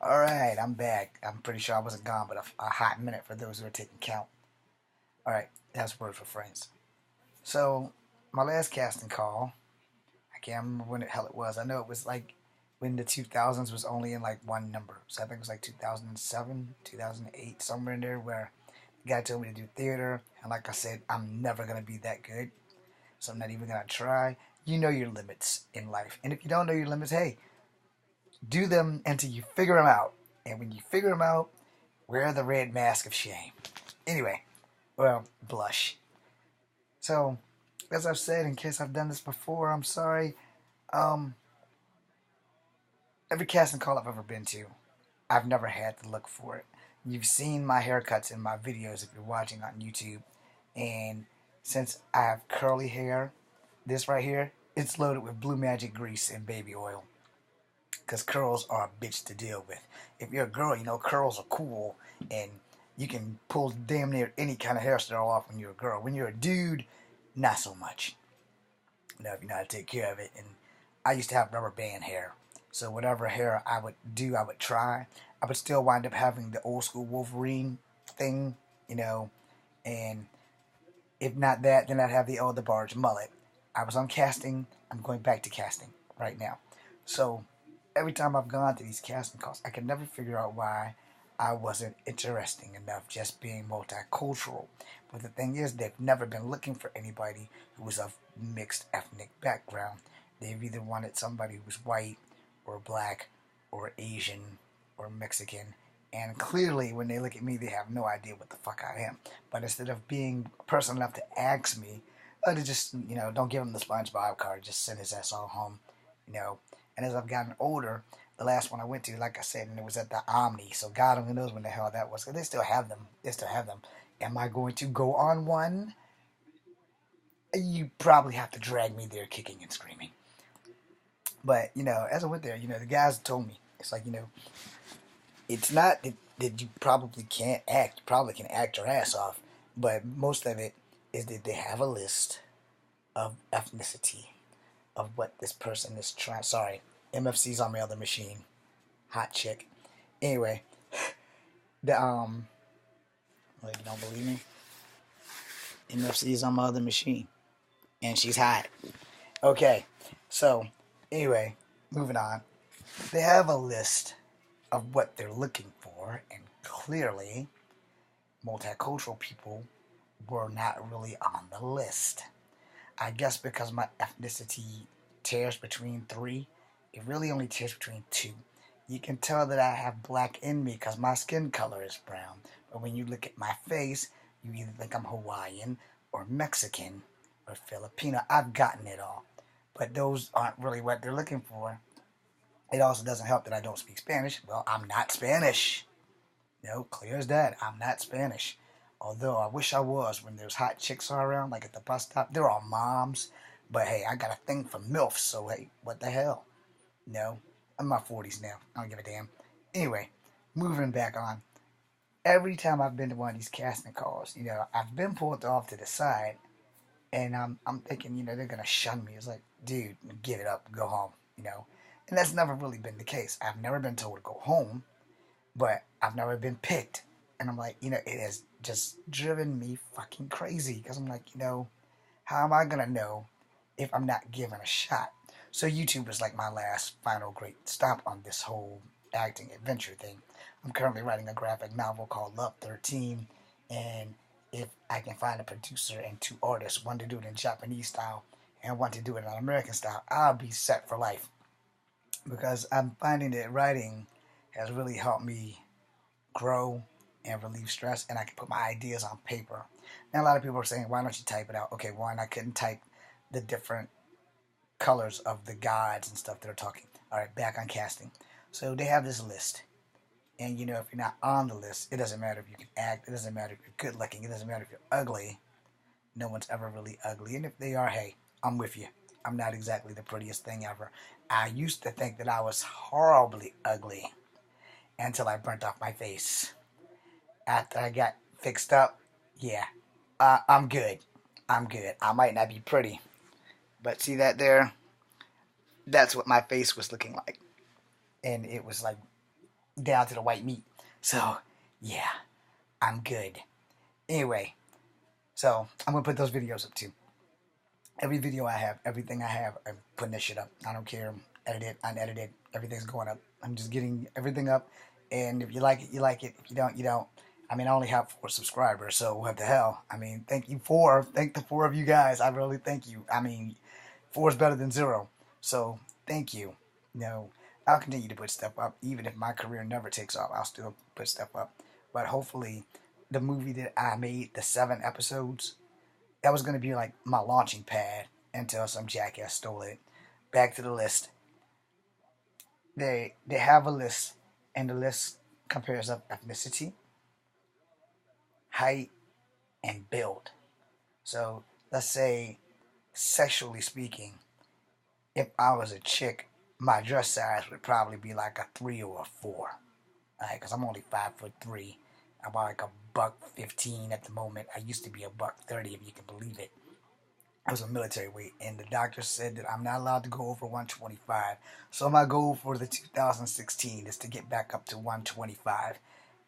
Alright, I'm back. I'm pretty sure I wasn't gone, but a hot minute for those who are taking count. Alright, that's word for friends. So, my last casting call, I can't remember when the hell it was. I know it was like when the 2000s was only in like one number. So I think it was like 2007, 2008, somewhere in there where the guy told me to do theater. And like I said, I'm never going to be that good. So I'm not even going to try. You know your limits in life. And if you don't know your limits, hey, do them until you figure them out. And when you figure them out, wear the red mask of shame. Anyway, well, blush. So, as I've said, in case I've done this before, I'm sorry. Um, every casting call I've ever been to, I've never had to look for it. You've seen my haircuts in my videos if you're watching on YouTube. And since I have curly hair, this right here, it's loaded with blue magic grease and baby oil. Because curls are a bitch to deal with. If you're a girl, you know curls are cool, and you can pull damn near any kind of hairstyle off when you're a girl. When you're a dude, not so much. If you know how to take care of it. And I used to have rubber band hair, so whatever hair I would do, I would try. I would still wind up having the old school Wolverine thing, and if not that, then I'd have the old barge mullet. I was on casting. I'm going back to casting right now. So every time I've gone to these casting calls, I can never figure out why I wasn't interesting enough just being multicultural. But the thing is, they've never been looking for anybody who was of mixed ethnic background. They've either wanted somebody who was white or black or Asian or Mexican. And clearly, when they look at me, they have no idea what the fuck I am. But instead of being person enough to ask me, they just, don't give him the SpongeBob card. Just send his ass all home, And as I've gotten older, the last one I went to, like I said, and it was at the Omni. So God only knows when the hell that was. Cause they still have them. They still have them. Am I going to go on one? You probably have to drag me there kicking and screaming. But, as I went there, the guys told me, it's like, it's not that you probably can't act. You probably can act your ass off. But most of it is that they have a list of ethnicity of what this person is trying. Sorry, MFC's on my other machine. Hot chick. Anyway, the well, you don't believe me? MFC's on my other machine, and she's hot. Okay, so anyway, moving on. They have a list of what they're looking for, and clearly, multicultural people were not really on the list. I guess because my ethnicity tears between three, it really only tears between two. You can tell that I have black in me because my skin color is brown. But when you look at my face, you either think I'm Hawaiian or Mexican or Filipino. I've gotten it all. But those aren't really what they're looking for. It also doesn't help that I don't speak Spanish. Well, I'm not Spanish. Clear as that. I'm not Spanish. Although I wish I was when there's hot chicks all around, like at the bus stop. They're all moms. But hey, I got a thing for MILFs, so hey, what the hell? I'm in my 40s now. I don't give a damn. Anyway, moving back on. Every time I've been to one of these casting calls, I've been pulled off to the side, and I'm thinking, they're gonna shun me. It's like, dude, give it up, go home, And that's never really been the case. I've never been told to go home, but I've never been picked. And I'm like, it has just driven me fucking crazy. Because I'm like, how am I going to know if I'm not given a shot? So YouTube is like my last final great stop on this whole acting adventure thing. I'm currently writing a graphic novel called Love 13. And if I can find a producer and two artists, one to do it in Japanese style and one to do it in American style, I'll be set for life. Because I'm finding that writing has really helped me grow and relieve stress, and I can put my ideas on paper. Now, a lot of people are saying, why don't you type it out? Okay, one, I couldn't type the different colors of the gods and stuff that are talking. All right, back on casting. So they have this list. And, if you're not on the list, it doesn't matter if you can act. It doesn't matter if you're good looking. It doesn't matter if you're ugly. No one's ever really ugly. And if they are, hey, I'm with you. I'm not exactly the prettiest thing ever. I used to think that I was horribly ugly until I burnt off my face. After I got fixed up, yeah, I'm good. I'm good. I might not be pretty, but see that there? That's what my face was looking like. And it was like down to the white meat. So, yeah, I'm good. Anyway, so I'm gonna put those videos up too. Every video I have, everything I have, I'm putting this shit up. I don't care. Edit it, unedit it. Everything's going up. I'm just getting everything up. And if you like it, you like it. If you don't, you don't. I mean, I only have 4 subscribers, so what the hell? I mean, thank the 4 of you guys. I really thank you. I mean, 4 is better than 0. So, thank you. You know, I'll continue to put stuff up. Even if my career never takes off, I'll still put stuff up. But hopefully, the movie that I made, the 7 episodes, that was going to be like my launching pad until some jackass stole it. Back to the list. They have a list, and the list compares of ethnicity, height, and build. So let's say, sexually speaking, if I was a chick, my dress size would probably be like a 3 or a 4. Alright, because I'm only 5'3". I'm about like a $115 at the moment. I used to be a $130, if you can believe it. I was a military weight, and the doctor said that I'm not allowed to go over 125. So my goal for the 2016 is to get back up to 125.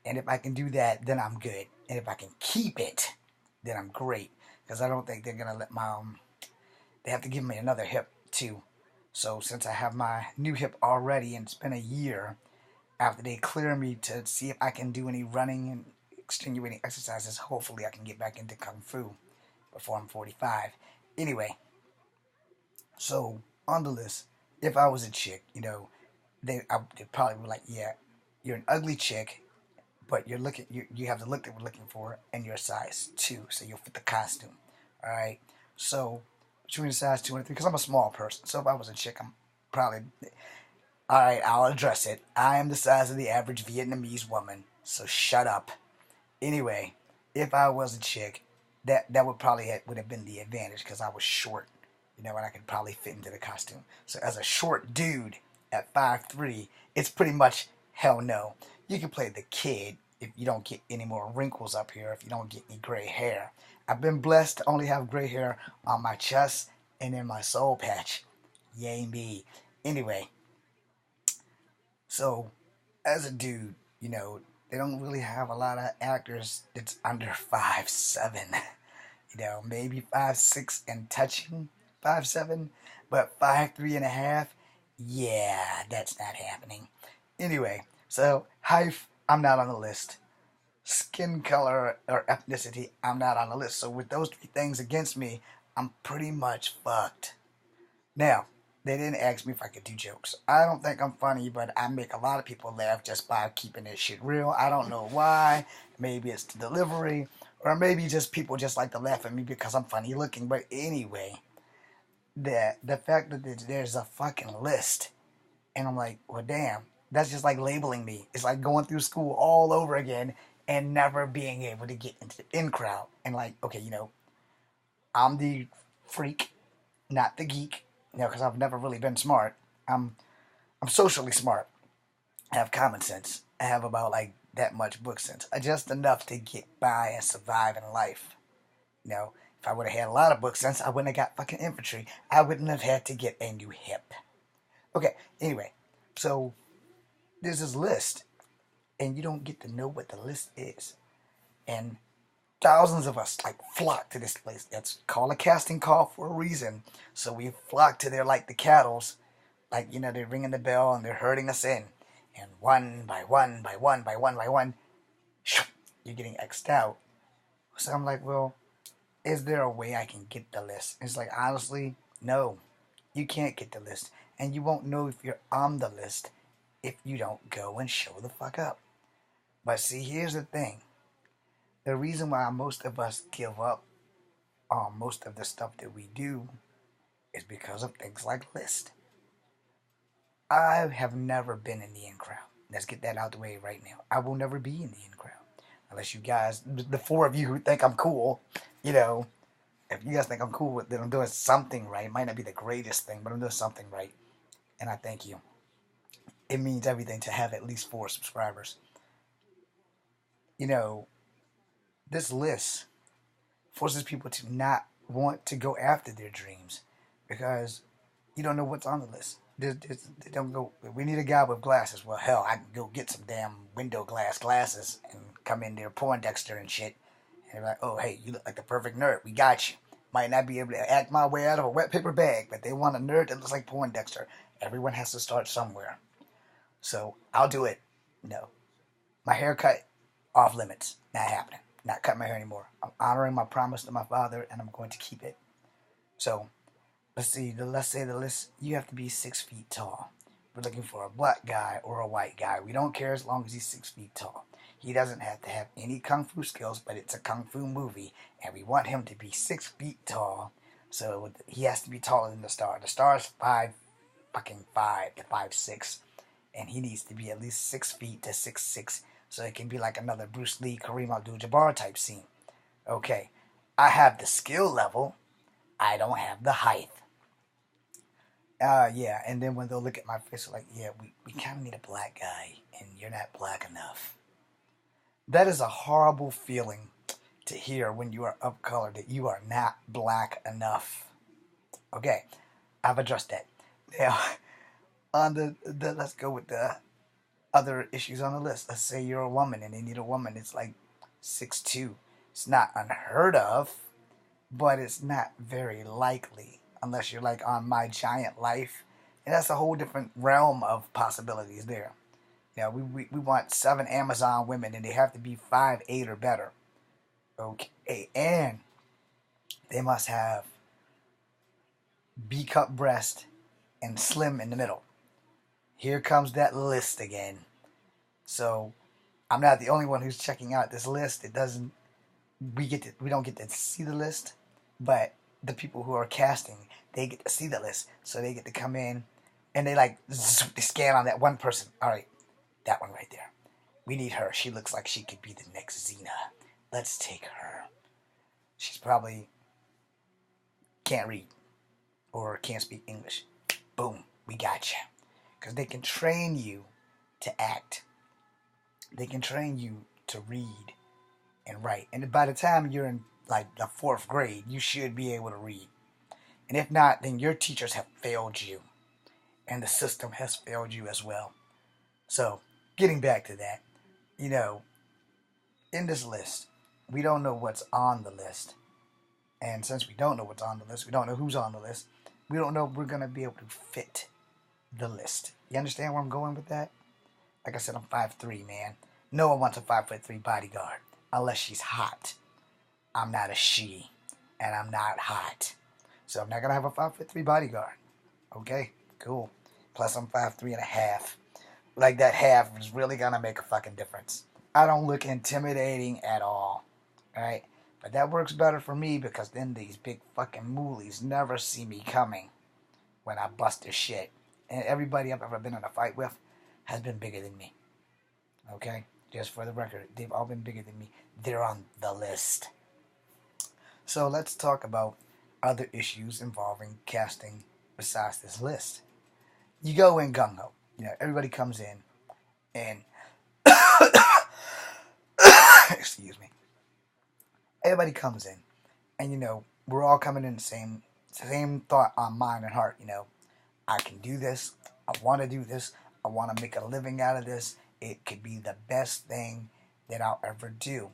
And if I can do that, then I'm good. And if I can keep it, then I'm great. Because I don't think they're going to let my, they have to give me another hip too. So since I have my new hip already, and it's been a year, after they clear me to see if I can do any running and extenuating exercises, hopefully I can get back into Kung Fu before I'm 45. Anyway, so on the list, if I was a chick, you know, they'd probably be like, yeah, you're an ugly chick, but you have the look that we're looking for, and you're a size 2, so you'll fit the costume. All right, so between a size 2 and 3, because I'm a small person, so if I was a chick, I'm probably, all right, I'll address it. I am the size of the average Vietnamese woman, so shut up. Anyway, if I was a chick, that would have been the advantage, because I was short, you know, and I could probably fit into the costume. So as a short dude at 5'3", it's pretty much hell no. You can play the kid if you don't get any more wrinkles up here, if you don't get any gray hair. I've been blessed to only have gray hair on my chest and in my soul patch. Yay me. Anyway, so as a dude, you know, they don't really have a lot of actors that's under 5'7". You know, maybe 5'6" and touching 5'7", but 5'3" and a half, yeah, that's not happening. Anyway, so height, I'm not on the list. Skin color or ethnicity, I'm not on the list. So with those 3 things against me, I'm pretty much fucked. Now, they didn't ask me if I could do jokes. I don't think I'm funny, but I make a lot of people laugh just by keeping this shit real. I don't know why. Maybe it's the delivery, or maybe just people just like to laugh at me because I'm funny looking. But anyway, the fact that there's a fucking list, and I'm like, well, damn, that's just like labeling me. It's like going through school all over again and never being able to get into the in crowd. And like, okay, you know, I'm the freak, not the geek. You know, because I've never really been smart. I'm socially smart. I have common sense. I have about like that much book sense. Just enough to get by and survive in life. You know, if I would have had a lot of book sense, I wouldn't have got fucking infantry. I wouldn't have had to get a new hip. Okay, anyway, so there's this list, and you don't get to know what the list is. And thousands of us like flock to this place. That's called a casting call for a reason. So we flock to there like the cattles, like, you know, they're ringing the bell and they're herding us in, and one by one by one by one by one, you're getting X'd out. So I'm like, well, is there a way I can get the list? It's like, honestly, no, you can't get the list, and you won't know if you're on the list if you don't go and show the fuck up. But see, here's the thing. The reason why most of us give up on most of the stuff that we do is because of things like list. I have never been in the in crowd. Let's get that out the way right now. I will never be in the in crowd. Unless you guys, the 4 of you who think I'm cool, you know, if you guys think I'm cool, then I'm doing something right. It might not be the greatest thing, but I'm doing something right. And I thank you. It means everything to have at least 4 subscribers. You know, this list forces people to not want to go after their dreams because you don't know what's on the list. They don't go. We need a guy with glasses. Well, hell, I can go get some damn window glass glasses and come in there, Poindexter and shit. And they're like, oh, hey, you look like the perfect nerd. We got you. Might not be able to act my way out of a wet paper bag, but they want a nerd that looks like Poindexter. Everyone has to start somewhere. So I'll do it. No, my haircut off limits. Not happening. Not cutting my hair anymore. I'm honoring my promise to my father, and I'm going to keep it. So let's see. Let's say the list. You have to be 6 feet tall. We're looking for a black guy or a white guy. We don't care as long as he's 6 feet tall. He doesn't have to have any kung fu skills, but it's a kung fu movie, and we want him to be 6 feet tall. So he has to be taller than the star. The star is 5 to 5'6", and he needs to be at least 6 feet to 6'6", so it can be like another Bruce Lee, Kareem Abdul-Jabbar type scene. Okay, I have the skill level. I don't have the height. Yeah, and then when they'll look at my face, they're like, yeah, we kind of need a black guy, and you're not black enough. That is a horrible feeling to hear when you are of color, that you are not black enough. Okay, I've addressed that. Now, on the let's go with the other issues on the list. Let's say you're a woman and they need a woman. It's like 6'2". It's not unheard of, but it's not very likely unless you're like on My Giant Life. And that's a whole different realm of possibilities there. You know, we want 7 Amazon women, and they have to be 5'8" or better. Okay, and they must have B-cup breast and slim in the middle. Here comes that list again. So I'm not the only one who's checking out this list. It doesn't. We don't get to see the list, but the people who are casting, they get to see the list, so they get to come in, and they scan on that one person. All right, that one right there. We need her. She looks like she could be the next Xena. Let's take her. She's probably can't read or can't speak English. Boom, we got you. Because they can train you to act. They can train you to read and write. And by the time you're in like the 4th grade, you should be able to read. And if not, then your teachers have failed you. And the system has failed you as well. So, getting back to that, you know, in this list, we don't know what's on the list. And since we don't know what's on the list, we don't know who's on the list, we don't know if we're going to be able to fit the list. You understand where I'm going with that? Like I said, I'm 5'3", man. No one wants a 5'3" bodyguard unless she's hot. I'm not a she, and I'm not hot. So I'm not going to have a 5'3" bodyguard. Okay? Cool. Plus I'm 5'3.5". Like that half is really going to make a fucking difference. I don't look intimidating at all. Alright? But that works better for me because then these big fucking moolies never see me coming when I bust their shit. And everybody I've ever been in a fight with has been bigger than me. Okay? Just for the record, they've all been bigger than me. They're on the list. So let's talk about other issues involving casting besides this list. You go in gung-ho. You know, everybody comes in and excuse me. Everybody comes in and, you know, we're all coming in the same thought on mind and heart, you know. I can do this. I want to do this. I want to make a living out of this. It could be the best thing that I'll ever do.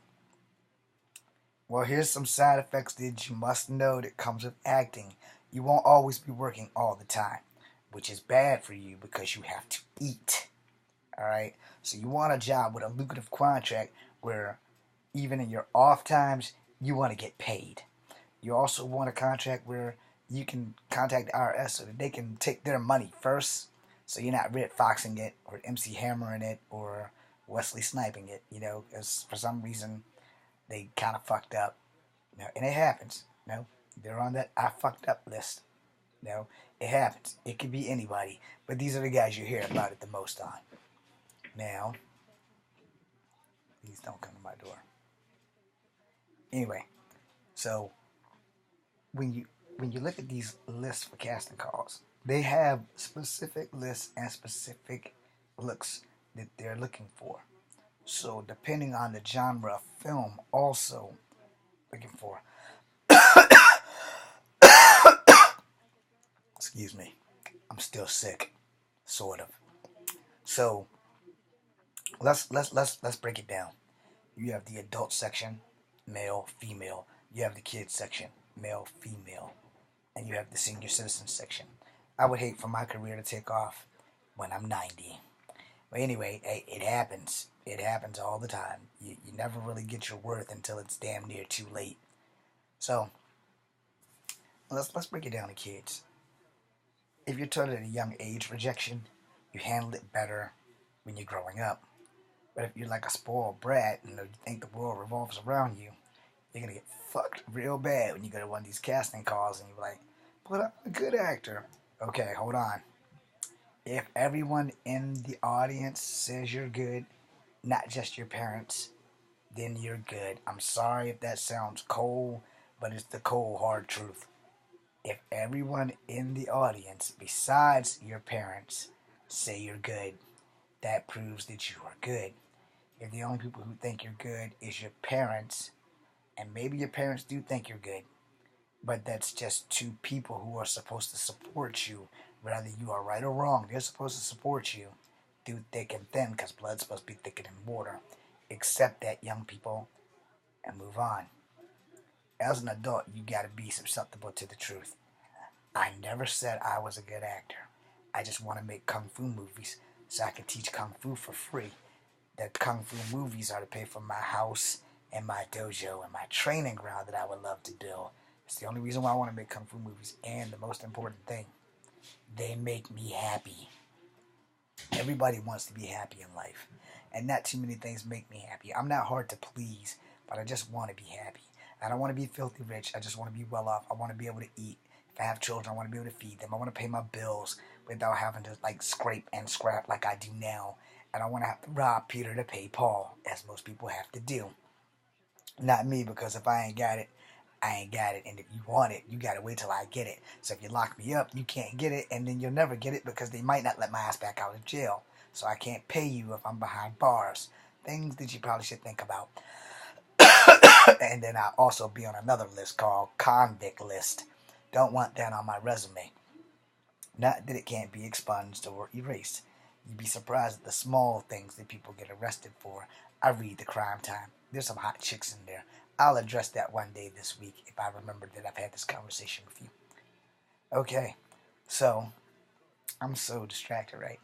Well, here's some side effects that you must know that comes with acting. You won't always be working all the time, which is bad for you because you have to eat. Alright? So you want a job with a lucrative contract where even in your off times, you want to get paid. You also want a contract where you can contact the IRS so that they can take their money first, so you're not Red Foxing it or MC Hammering it or Wesley Sniping it, you know, because for some reason they kind of fucked up. You know, and it happens. You know, they're on that I fucked up list. You know, it happens. It could be anybody, but these are the guys you hear about it the most on. Now, please don't come to my door. Anyway, so when you look at these lists for casting calls, they have specific lists and specific looks that they're looking for. So depending on the genre of film, also looking for excuse me. I'm still sick, sort of. So let's break it down. You have the adult section, male, female. You have the kids section, male, female, and you have the senior citizen section. I would hate for my career to take off when I'm 90. But anyway, hey, it happens. It happens all the time. You never really get your worth until it's damn near too late. So let's break it down to kids. If you're taught at a young age rejection, you handle it better when you're growing up. But if you're like a spoiled brat and you think the world revolves around you, you're gonna get fucked real bad when you go to one of these casting calls and you're like, "But I'm a good actor." Okay, hold on. If everyone in the audience says you're good, not just your parents, then you're good. I'm sorry if that sounds cold, but it's the cold hard truth. If everyone in the audience, besides your parents, say you're good, that proves that you are good. If the only people who think you're good is your parents, and maybe your parents do think you're good, but that's just two people who are supposed to support you, whether you are right or wrong. They're supposed to support you through thick and thin, because blood's supposed to be thicker than water. Accept that, young people, and move on. As an adult, you gotta be susceptible to the truth. I never said I was a good actor. I just want to make kung fu movies so I can teach kung fu for free. The kung fu movies are to pay for my house and my dojo and my training ground that I would love to build. It's the only reason why I want to make kung fu movies. And the most important thing, they make me happy. Everybody wants to be happy in life. And not too many things make me happy. I'm not hard to please, but I just want to be happy. I don't want to be filthy rich. I just want to be well off. I want to be able to eat. If I have children, I want to be able to feed them. I want to pay my bills without having to like scrape and scrap like I do now. I don't want to have to rob Peter to pay Paul, as most people have to do. Not me, because if I ain't got it, I ain't got it. And if you want it, you got to wait till I get it. So if you lock me up, you can't get it, and then you'll never get it because they might not let my ass back out of jail. So I can't pay you if I'm behind bars. Things that you probably should think about. And then I'll also be on another list called convict list. Don't want that on my resume. Not that it can't be expunged or erased. You'd be surprised at the small things that people get arrested for. I read the crime time. There's some hot chicks in there. I'll address that one day this week if I remember that I've had this conversation with you. Okay, so I'm so distracted, right?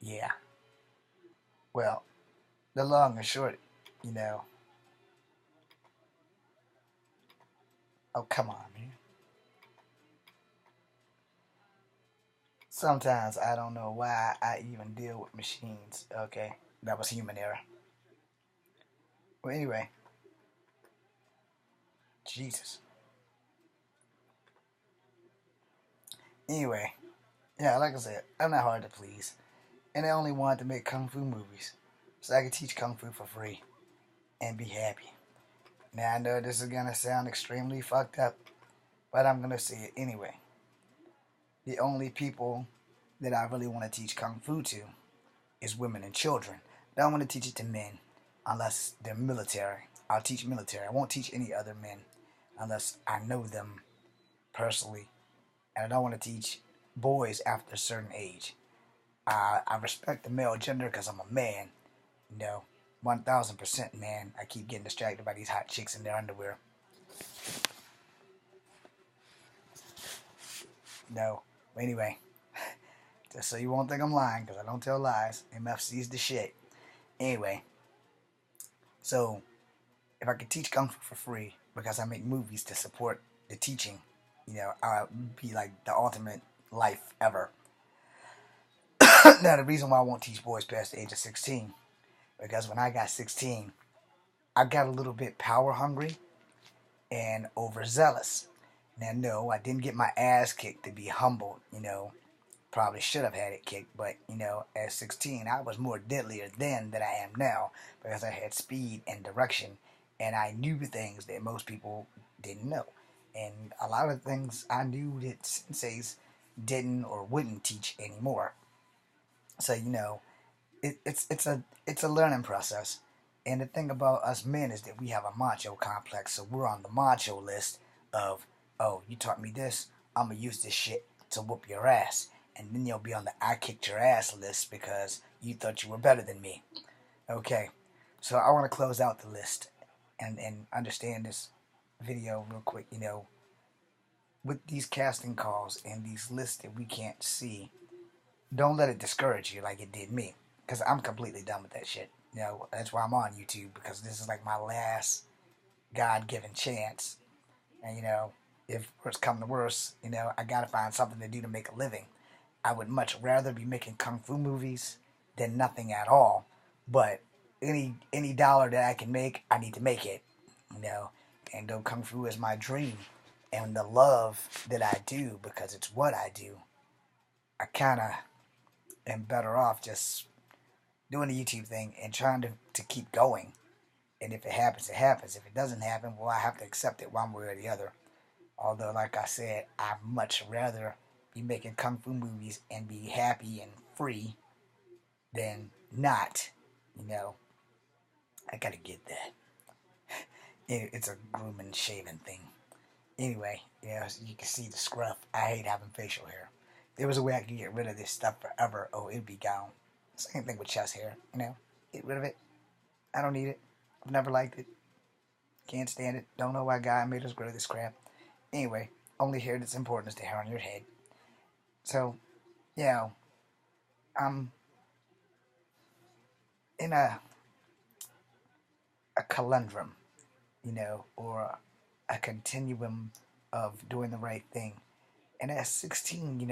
Yeah. Well, the long and short, you know. Oh, come on, man. Sometimes I don't know why I even deal with machines. Okay, that was human error. Well, anyway, Jesus. Anyway, yeah, like I said, I'm not hard to please. And I only wanted to make kung fu movies so I could teach kung fu for free and be happy. Now, I know this is going to sound extremely fucked up, but I'm going to say it anyway. The only people that I really want to teach kung fu to is women and children. I don't want to teach it to men unless they're military. I'll teach military. I won't teach any other men unless I know them personally. And I don't want to teach boys after a certain age. I respect the male gender because I'm a man. You know, 1000% man. I keep getting distracted by these hot chicks in their underwear. No. But anyway, just so you won't think I'm lying, because I don't tell lies. MFC's the shit. Anyway, so if I could teach Kung Fu for free, because I make movies to support the teaching, you know, I'll be like the ultimate life ever. Now, the reason why I won't teach boys past the age of 16, because when I got 16, I got a little bit power hungry and overzealous. Now, no, I didn't get my ass kicked to be humbled, you know. Probably should have had it kicked, but, you know, at 16, I was more deadlier then than I am now because I had speed and direction, and I knew things that most people didn't know. And a lot of things I knew that senseis didn't or wouldn't teach anymore. So, you know, it's a learning process. And the thing about us men is that we have a macho complex, so we're on the macho list of, oh, you taught me this, I'm gonna use this shit to whoop your ass. And then you'll be on the I kicked your ass list because you thought you were better than me. Okay, so I want to close out the list and understand this video real quick. With these casting calls and these lists that we can't see, don't let it discourage you like it did me. Because I'm completely done with that shit. That's why I'm on YouTube, because this is like my last God-given chance. And, if worse come to worse, I gotta find something to do to make a living. I would much rather be making kung fu movies than nothing at all. But any dollar that I can make, I need to make it. And though kung fu is my dream and the love that I do because it's what I do, I kind of am better off just doing the YouTube thing and trying to keep going. And if it happens, it happens. If it doesn't happen, well, I have to accept it one way or the other. Although, like I said, I'd much rather be making kung fu movies and be happy and free than not. I gotta get that. It's a grooming, shaving thing. Anyway, you can see the scruff. I hate having facial hair. If there was a way I could get rid of this stuff forever, oh, it'd be gone. Same thing with chest hair, Get rid of it. I don't need it. I've never liked it. Can't stand it. Don't know why God made us grow this crap. Anyway, only hair that's important is the hair on your head. So, I'm in a conundrum, or a continuum of doing the right thing. And at 16,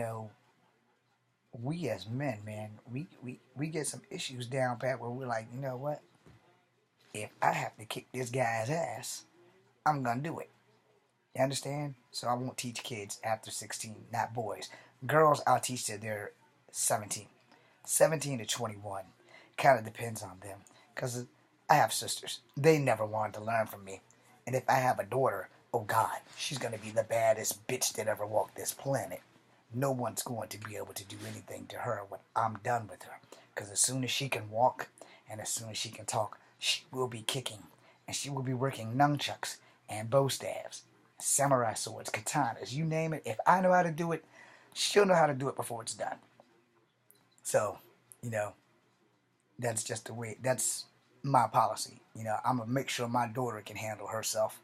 we as men, man, we get some issues down pat where we're like, you know what? If I have to kick this guy's ass, I'm gonna do it. You understand? So I won't teach kids after 16, not boys. Girls, I'll teach till they're 17. 17 to 21. Kind of depends on them. Because I have sisters. They never wanted to learn from me. And if I have a daughter, oh God, she's going to be the baddest bitch that ever walked this planet. No one's going to be able to do anything to her when I'm done with her. Because as soon as she can walk and as soon as she can talk, she will be kicking. And she will be working nunchucks and bow staves, samurai swords, katanas, you name it. If I know how to do it, she'll know how to do it before it's done. So, that's just the way, that's my policy. I'm going to make sure my daughter can handle herself.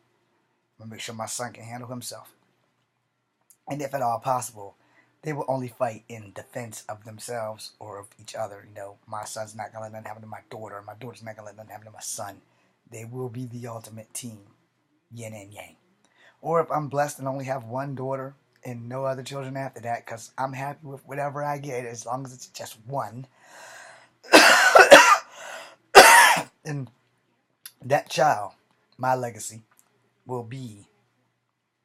I'm going to make sure my son can handle himself. And if at all possible, they will only fight in defense of themselves or of each other. My son's not going to let nothing happen to my daughter. My daughter's not going to let nothing happen to my son. They will be the ultimate team, yin and yang. Or if I'm blessed and only have one daughter and no other children after that, because I'm happy with whatever I get as long as it's just one. And that child, my legacy, will be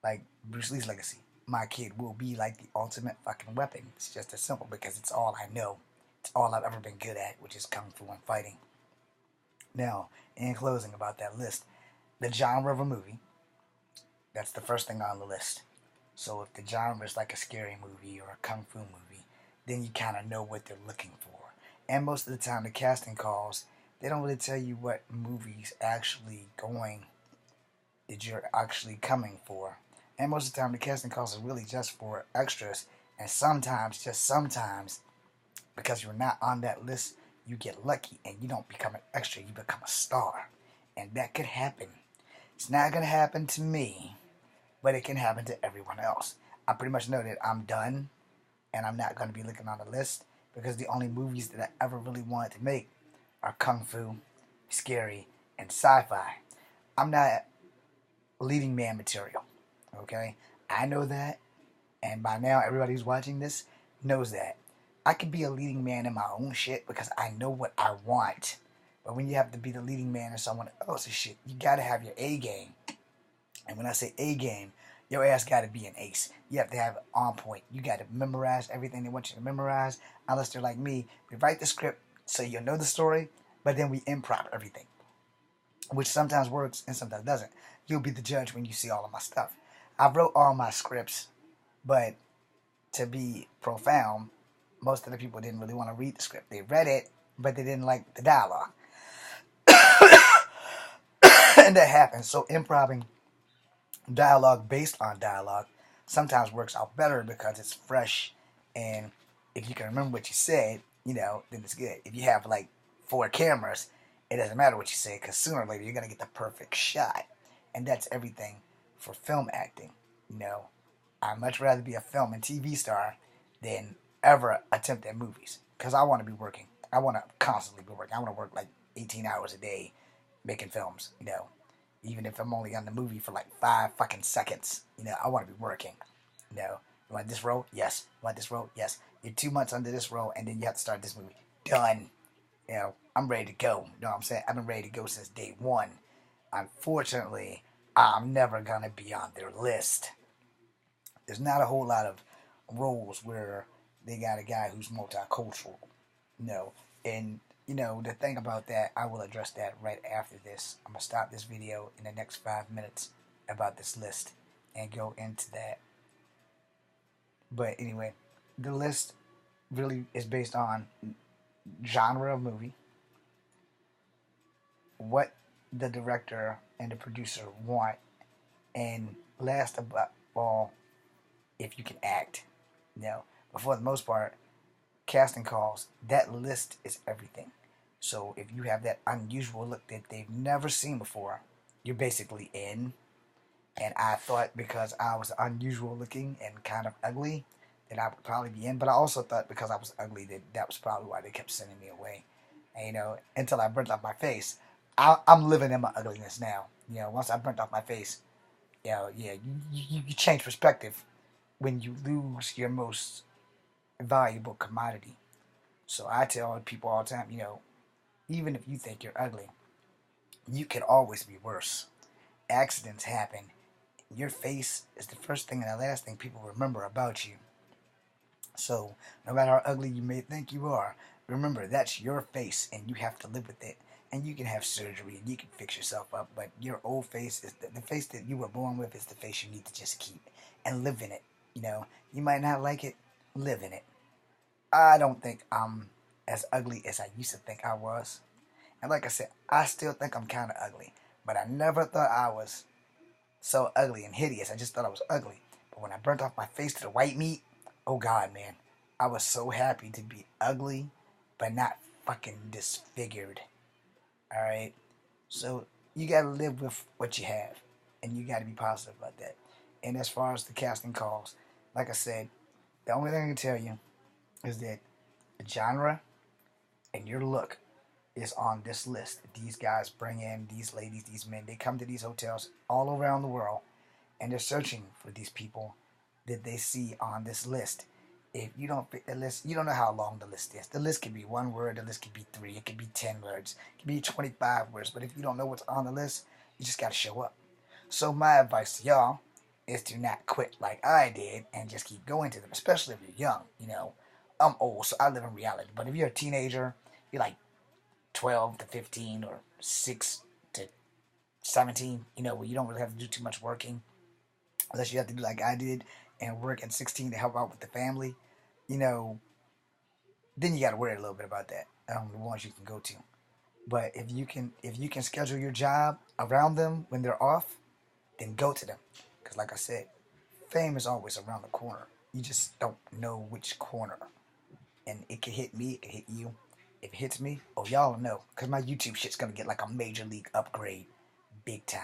like Bruce Lee's legacy. My kid will be like the ultimate fucking weapon. It's just as simple because it's all I know. It's all I've ever been good at, which is kung fu and fighting. Now, in closing about that list, the genre of a movie, that's the first thing on the list. So if the genre is like a scary movie or a kung fu movie, then you kind of know what they're looking for. And most of the time, the casting calls, they don't really tell you what movie's actually going, that you're actually coming for. And most of the time, the casting calls are really just for extras. And sometimes, just sometimes, because you're not on that list, you get lucky and you don't become an extra, you become a star. And that could happen. It's not going to happen to me, but it can happen to everyone else. I pretty much know that I'm done and I'm not going to be looking on the list because the only movies that I ever really wanted to make are kung fu, scary, and sci-fi. I'm not leading man material, okay? I know that, and by now everybody who's watching this knows that. I could be a leading man in my own shit because I know what I want. But when you have to be the leading man in someone else's shit, you gotta have your A game. And when I say A game, your ass gotta be an ace. You have to have it on point. You gotta memorize everything they want you to memorize. Unless they're like me, we write the script so you'll know the story, but then we improv everything, which sometimes works and sometimes doesn't. You'll be the judge when you see all of my stuff. I wrote all my scripts, but to be profound, most of the people didn't really want to read the script. They read it, but they didn't like the dialogue. And that happens. So improving dialogue based on dialogue sometimes works out better because it's fresh, and if you can remember what you said, then it's good. If you have like 4 cameras, it doesn't matter what you say because sooner or later you're gonna get the perfect shot, and that's everything for film acting. You know, I'd much rather be a film and TV star than ever attempt at movies because I want to be working. I want to constantly be working. I want to work like 18 hours a day making films. Even if I'm only on the movie for like 5 fucking seconds. I want to be working. You want this role? Yes. You want this role? Yes. You're 2 months under this role, and then you have to start this movie. Done. I'm ready to go. You know what I'm saying? I've been ready to go since day one. Unfortunately, I'm never gonna be on their list. There's not a whole lot of roles where they got a guy who's multicultural. No. And the thing about that, I will address that right after this. I'm gonna stop this video in the next 5 minutes about this list and go into that. But anyway, the list really is based on genre of movie, what the director and the producer want, and last of all, if you can act. But for the most part, casting calls, that list is everything. So if you have that unusual look that they've never seen before, you're basically in. And I thought because I was unusual looking and kind of ugly that I would probably be in. But I also thought because I was ugly that was probably why they kept sending me away. And, until I burnt off my face, I'm living in my ugliness now. Once I burnt off my face, yeah, you change perspective when you lose your most valuable commodity. So I tell people all the time, even if you think you're ugly, you can always be worse. Accidents happen. Your face is the first thing and the last thing people remember about you. So no matter how ugly you may think you are, remember that's your face and you have to live with it. And you can have surgery and you can fix yourself up, but your old face is the face that you were born with is the face you need to just keep and live in it. You might not like it, live in it. I don't think I'm as ugly as I used to think I was. And like I said, I still think I'm kind of ugly. But I never thought I was so ugly and hideous. I just thought I was ugly. But when I burnt off my face to the white meat, oh God, man. I was so happy to be ugly, but not fucking disfigured. Alright? So you gotta live with what you have. And you gotta be positive about that. And as far as the casting calls, like I said, the only thing I can tell you is that the genre and your look is on this list. These guys bring in these ladies, these men. They come to these hotels all around the world, and they're searching for these people that they see on this list. If you don't fit the list, you don't know how long the list is. The list could be 1 word, the list could be 3, it could be 10 words, it could be 25 words. But if you don't know what's on the list, you just got to show up. So my advice to y'all is to not quit like I did and just keep going to them, especially if you're young. I'm old, so I live in reality. But if you're a teenager, you're like 12 to 15 or 6 to 17, where you don't really have to do too much working, unless you have to do like I did and work at 16 to help out with the family, then you got to worry a little bit about that. The ones you can go to. But if you can schedule your job around them when they're off, then go to them. Because like I said, fame is always around the corner. You just don't know which corner. And it could hit me, it could hit you. If it hits me, oh, y'all know. Because my YouTube shit's going to get like a major league upgrade. Big time.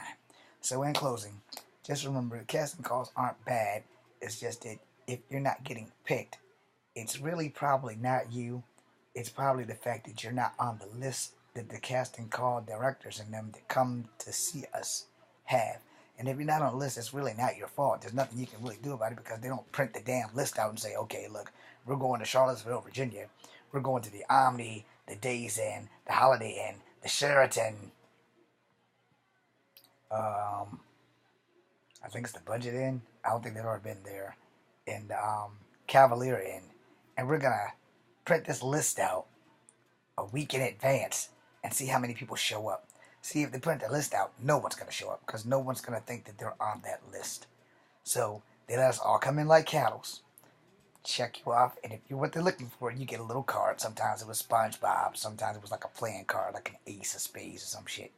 So in closing, just remember, the casting calls aren't bad. It's just that if you're not getting picked, it's really probably not you. It's probably the fact that you're not on the list that the casting call directors and them that come to see us have. And if you're not on the list, it's really not your fault. There's nothing you can really do about it because they don't print the damn list out and say, okay, look, we're going to Charlottesville, Virginia. We're going to the Omni, the Days Inn, the Holiday Inn, the Sheraton. I think it's the Budget Inn. I don't think they've ever been there. And the Cavalier Inn. And we're going to print this list out a week in advance and see how many people show up. See, if they print the list out, no one's going to show up because no one's going to think that they're on that list. So they let us all come in like cattle, check you off, and if you're what they're looking for, you get a little card. Sometimes it was SpongeBob, sometimes it was like a playing card, like an ace of spades or some shit.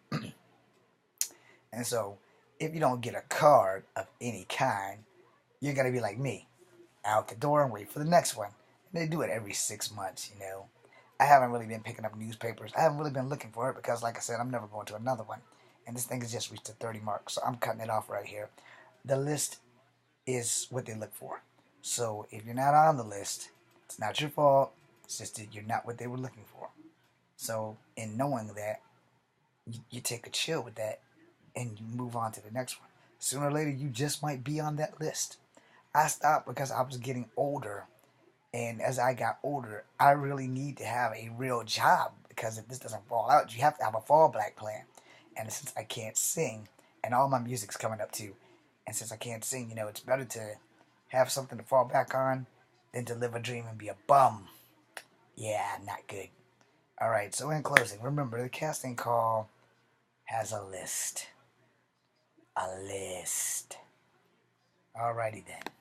And so, if you don't get a card of any kind, you're going to be like me, out the door and wait for the next one. And they do it every 6 months, you know. I haven't really been picking up newspapers. I haven't really been looking for it because, like I said, I'm never going to another one. And this thing has just reached the 30 mark, so I'm cutting it off right here. The list is what they look for. So if you're not on the list, it's not your fault. It's just that you're not what they were looking for. So in knowing that, you take a chill with that and you move on to the next one. Sooner or later, you just might be on that list. I stopped because I was getting older. And as I got older, I really need to have a real job because if this doesn't fall out, you have to have a fallback plan. And since I can't sing, and all my music's coming up too, and since I can't sing, you know, it's better to have something to fall back on than to live a dream and be a bum. Yeah, not good. Alright, so in closing, remember the casting call has a list. A list. Alrighty then.